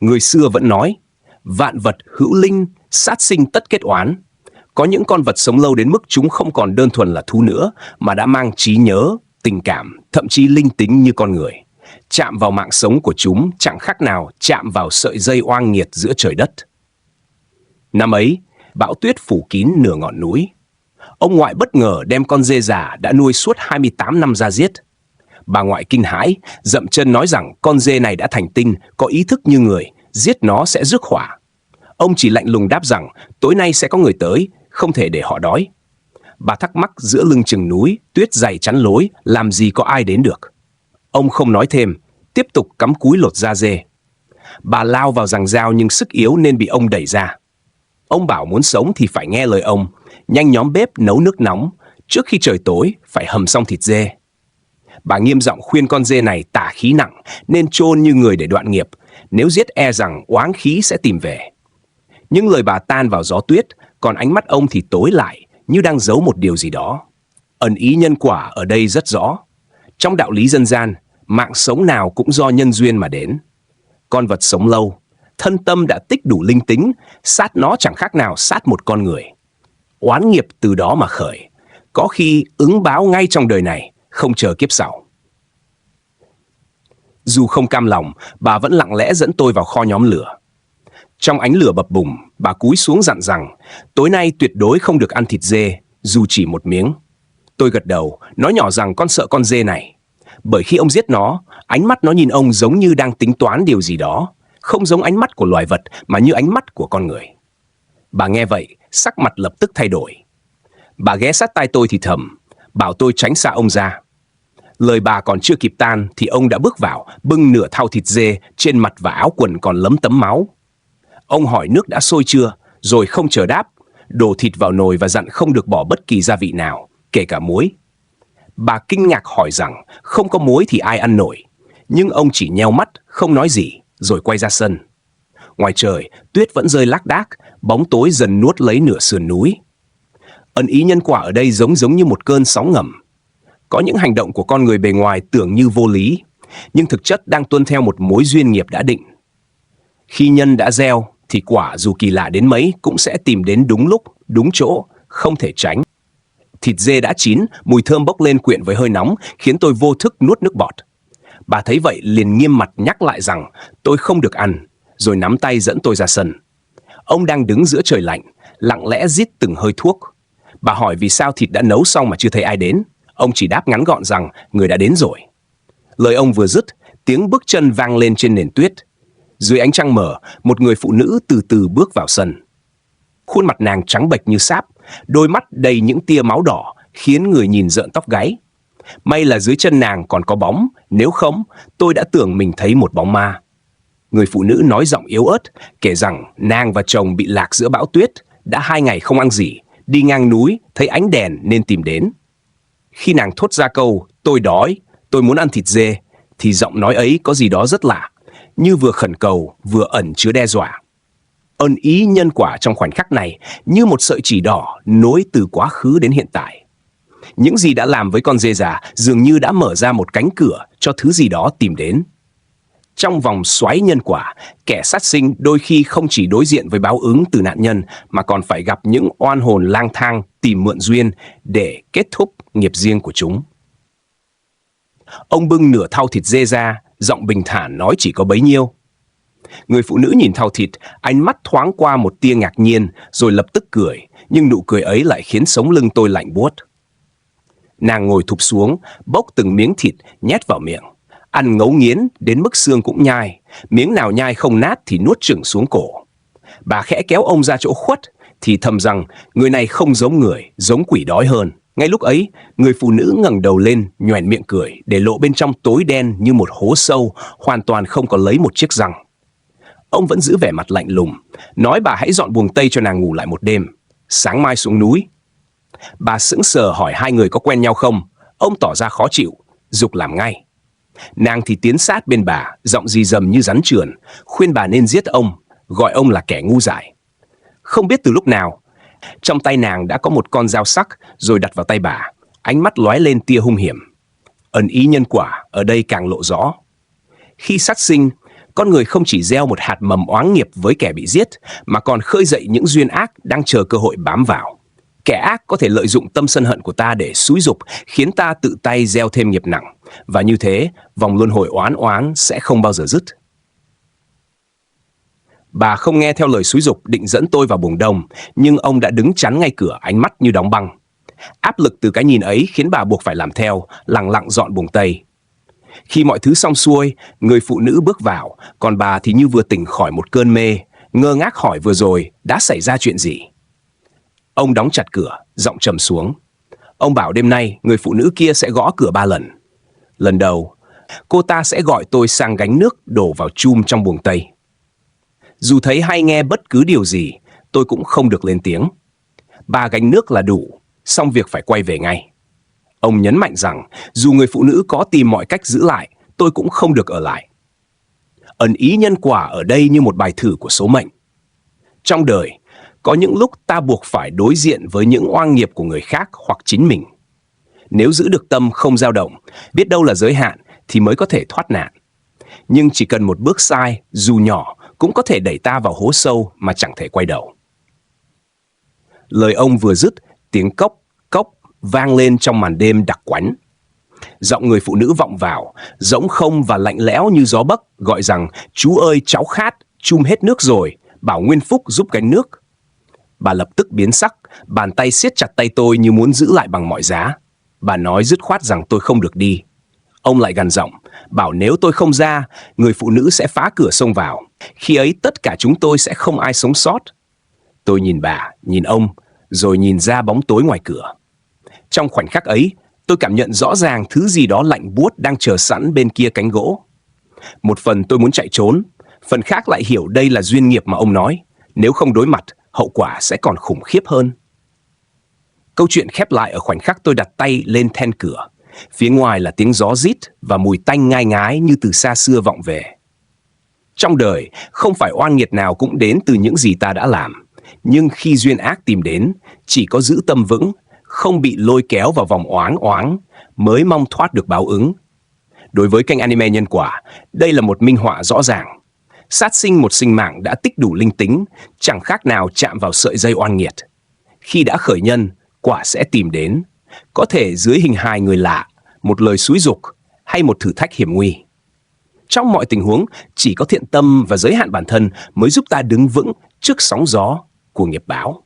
Người xưa vẫn nói, vạn vật hữu linh, sát sinh tất kết oán. Có những con vật sống lâu đến mức chúng không còn đơn thuần là thú nữa, mà đã mang trí nhớ, tình cảm, thậm chí linh tính như con người. Chạm vào mạng sống của chúng chẳng khác nào chạm vào sợi dây oang nghiệt giữa trời đất. Năm ấy, bão tuyết phủ kín nửa ngọn núi. Ông ngoại bất ngờ đem con dê già đã nuôi suốt 28 năm ra giết. Bà ngoại kinh hãi, dậm chân nói rằng con dê này đã thành tinh, có ý thức như người, giết nó sẽ rước họa. Ông chỉ lạnh lùng đáp rằng tối nay sẽ có người tới, không thể để họ đói. Bà thắc mắc giữa lưng chừng núi, tuyết dày chắn lối, làm gì có ai đến được. Ông không nói thêm, tiếp tục cắm cúi lột da dê. Bà lao vào giằng dao nhưng sức yếu nên bị ông đẩy ra. Ông bảo muốn sống thì phải nghe lời ông, nhanh nhóm bếp nấu nước nóng, trước khi trời tối phải hầm xong thịt dê. Bà nghiêm giọng khuyên con dê này tà khí nặng nên chôn như người để đoạn nghiệp, nếu giết e rằng oán khí sẽ tìm về. Nhưng lời bà tan vào gió tuyết, còn ánh mắt ông thì tối lại, như đang giấu một điều gì đó. Ẩn ý nhân quả ở đây rất rõ. Trong đạo lý dân gian, mạng sống nào cũng do nhân duyên mà đến. Con vật sống lâu, thân tâm đã tích đủ linh tính, sát nó chẳng khác nào sát một con người. Oán nghiệp từ đó mà khởi, có khi ứng báo ngay trong đời này, không chờ kiếp sau. Dù không cam lòng, bà vẫn lặng lẽ dẫn tôi vào kho nhóm lửa. Trong ánh lửa bập bùng, bà cúi xuống dặn rằng tối nay tuyệt đối không được ăn thịt dê, dù chỉ một miếng. Tôi gật đầu, nói nhỏ rằng con sợ con dê này. Bởi khi ông giết nó, ánh mắt nó nhìn ông giống như đang tính toán điều gì đó, không giống ánh mắt của loài vật mà như ánh mắt của con người. Bà nghe vậy, sắc mặt lập tức thay đổi. Bà ghé sát tai tôi thì thầm, bảo tôi tránh xa ông ra. Lời bà còn chưa kịp tan thì ông đã bước vào, bưng nửa thau thịt dê, trên mặt và áo quần còn lấm tấm máu. Ông hỏi nước đã sôi chưa, rồi không chờ đáp, đổ thịt vào nồi và dặn không được bỏ bất kỳ gia vị nào, kể cả muối. Bà kinh ngạc hỏi rằng không có muối thì ai ăn nổi, nhưng ông chỉ nheo mắt, không nói gì, rồi quay ra sân. Ngoài trời, tuyết vẫn rơi lác đác, bóng tối dần nuốt lấy nửa sườn núi. Ân ý nhân quả ở đây giống như một cơn sóng ngầm. Có những hành động của con người bề ngoài tưởng như vô lý, nhưng thực chất đang tuân theo một mối duyên nghiệp đã định. Khi nhân đã gieo, thì quả dù kỳ lạ đến mấy cũng sẽ tìm đến đúng lúc, đúng chỗ, không thể tránh. Thịt dê đã chín, mùi thơm bốc lên quyện với hơi nóng, khiến tôi vô thức nuốt nước bọt. Bà thấy vậy liền nghiêm mặt nhắc lại rằng tôi không được ăn, rồi nắm tay dẫn tôi ra sân. Ông đang đứng giữa trời lạnh, lặng lẽ rít từng hơi thuốc. Bà hỏi vì sao thịt đã nấu xong mà chưa thấy ai đến. Ông chỉ đáp ngắn gọn rằng người đã đến rồi. Lời ông vừa dứt, tiếng bước chân vang lên trên nền tuyết. Dưới ánh trăng mở, một người phụ nữ từ từ bước vào sân. Khuôn mặt nàng trắng bệch như sáp, đôi mắt đầy những tia máu đỏ, khiến người nhìn rợn tóc gáy. May là dưới chân nàng còn có bóng, nếu không, tôi đã tưởng mình thấy một bóng ma. Người phụ nữ nói giọng yếu ớt, kể rằng nàng và chồng bị lạc giữa bão tuyết, đã 2 ngày không ăn gì, đi ngang núi, thấy ánh đèn nên tìm đến. Khi nàng thốt ra câu, tôi đói, tôi muốn ăn thịt dê, thì giọng nói ấy có gì đó rất lạ, như vừa khẩn cầu, vừa ẩn chứa đe dọa. Ân ý nhân quả trong khoảnh khắc này như một sợi chỉ đỏ nối từ quá khứ đến hiện tại. Những gì đã làm với con dê già dường như đã mở ra một cánh cửa cho thứ gì đó tìm đến. Trong vòng xoáy nhân quả, kẻ sát sinh đôi khi không chỉ đối diện với báo ứng từ nạn nhân mà còn phải gặp những oan hồn lang thang tìm mượn duyên để kết thúc nghiệp riêng của chúng. Ông bưng nửa thau thịt dê ra, giọng bình thản nói chỉ có bấy nhiêu. Người phụ nữ nhìn thau thịt, ánh mắt thoáng qua một tia ngạc nhiên, rồi lập tức cười, nhưng nụ cười ấy lại khiến sống lưng tôi lạnh buốt. Nàng ngồi thụp xuống, bốc từng miếng thịt nhét vào miệng, ăn ngấu nghiến đến mức xương cũng nhai, miếng nào nhai không nát thì nuốt chửng xuống cổ. Bà khẽ kéo ông ra chỗ khuất, thì thầm rằng người này không giống người, giống quỷ đói hơn. Ngay lúc ấy, người phụ nữ ngẩng đầu lên, nhoẻn miệng cười, để lộ bên trong tối đen như một hố sâu, hoàn toàn không có lấy một chiếc răng. Ông vẫn giữ vẻ mặt lạnh lùng, nói bà hãy dọn buồng tây cho nàng ngủ lại một đêm, sáng mai xuống núi. Bà sững sờ hỏi hai người có quen nhau không. Ông tỏ ra khó chịu, giục làm ngay. Nàng thì tiến sát bên bà, giọng rì rầm như rắn trườn, khuyên bà nên giết ông, gọi ông là kẻ ngu dại. Không biết từ lúc nào, trong tay nàng đã có một con dao sắc, rồi đặt vào tay bà, ánh mắt lóe lên tia hung hiểm. Ẩn ý nhân quả ở đây càng lộ rõ. Khi sát sinh, con người không chỉ gieo một hạt mầm oán nghiệp với kẻ bị giết, mà còn khơi dậy những duyên ác đang chờ cơ hội bám vào. Kẻ ác có thể lợi dụng tâm sân hận của ta để xúi giục, khiến ta tự tay gieo thêm nghiệp nặng. Và như thế, vòng luân hồi oán oán sẽ không bao giờ dứt. Bà không nghe theo lời xúi giục định dẫn tôi vào buồng đông, nhưng ông đã đứng chắn ngay cửa, ánh mắt như đóng băng. Áp lực từ cái nhìn ấy khiến bà buộc phải làm theo, lặng lặng dọn buồng tây. Khi mọi thứ xong xuôi, người phụ nữ bước vào, còn bà thì như vừa tỉnh khỏi một cơn mê, ngơ ngác hỏi vừa rồi đã xảy ra chuyện gì. Ông đóng chặt cửa, giọng trầm xuống. Ông bảo đêm nay người phụ nữ kia sẽ gõ cửa 3 lần. Lần đầu, cô ta sẽ gọi tôi sang gánh nước đổ vào chum trong buồng tây. Dù thấy hay nghe bất cứ điều gì, tôi cũng không được lên tiếng. 3 gánh nước là đủ, xong việc phải quay về ngay. Ông nhấn mạnh rằng dù người phụ nữ có tìm mọi cách giữ lại, tôi cũng không được ở lại. Ẩn ý nhân quả ở đây như một bài thử của số mệnh. Trong đời, có những lúc ta buộc phải đối diện với những oan nghiệp của người khác hoặc chính mình. Nếu giữ được tâm không dao động, biết đâu là giới hạn thì mới có thể thoát nạn. Nhưng chỉ cần một bước sai, dù nhỏ, cũng có thể đẩy ta vào hố sâu mà chẳng thể quay đầu. Lời ông vừa dứt, tiếng cốc, cốc vang lên trong màn đêm đặc quánh. Giọng người phụ nữ vọng vào, rỗng không và lạnh lẽo như gió bấc, gọi rằng: "Chú ơi, cháu khát, chum hết nước rồi, bảo Nguyên Phúc giúp gánh nước." Bà lập tức biến sắc, bàn tay siết chặt tay tôi như muốn giữ lại bằng mọi giá. Bà nói dứt khoát rằng tôi không được đi. Ông lại gằn giọng, bảo nếu tôi không ra, người phụ nữ sẽ phá cửa xông vào. Khi ấy tất cả chúng tôi sẽ không ai sống sót. Tôi nhìn bà, nhìn ông, rồi nhìn ra bóng tối ngoài cửa. Trong khoảnh khắc ấy, tôi cảm nhận rõ ràng thứ gì đó lạnh buốt đang chờ sẵn bên kia cánh gỗ. Một phần tôi muốn chạy trốn, phần khác lại hiểu đây là duyên nghiệp mà ông nói. Nếu không đối mặt, hậu quả sẽ còn khủng khiếp hơn. Câu chuyện khép lại ở khoảnh khắc tôi đặt tay lên then cửa. Phía ngoài là tiếng gió rít và mùi tanh ngai ngái như từ xa xưa vọng về. Trong đời, không phải oan nghiệt nào cũng đến từ những gì ta đã làm. Nhưng khi duyên ác tìm đến, chỉ có giữ tâm vững, không bị lôi kéo vào vòng oán oán, mới mong thoát được báo ứng. Đối với kênh anime Nhân Quả, đây là một minh họa rõ ràng. Sát sinh một sinh mạng đã tích đủ linh tính, chẳng khác nào chạm vào sợi dây oan nghiệt. Khi đã khởi nhân, quả sẽ tìm đến, có thể dưới hình hài người lạ, một lời xúi giục hay một thử thách hiểm nguy. Trong mọi tình huống, chỉ có thiện tâm và giới hạn bản thân mới giúp ta đứng vững trước sóng gió của nghiệp báo.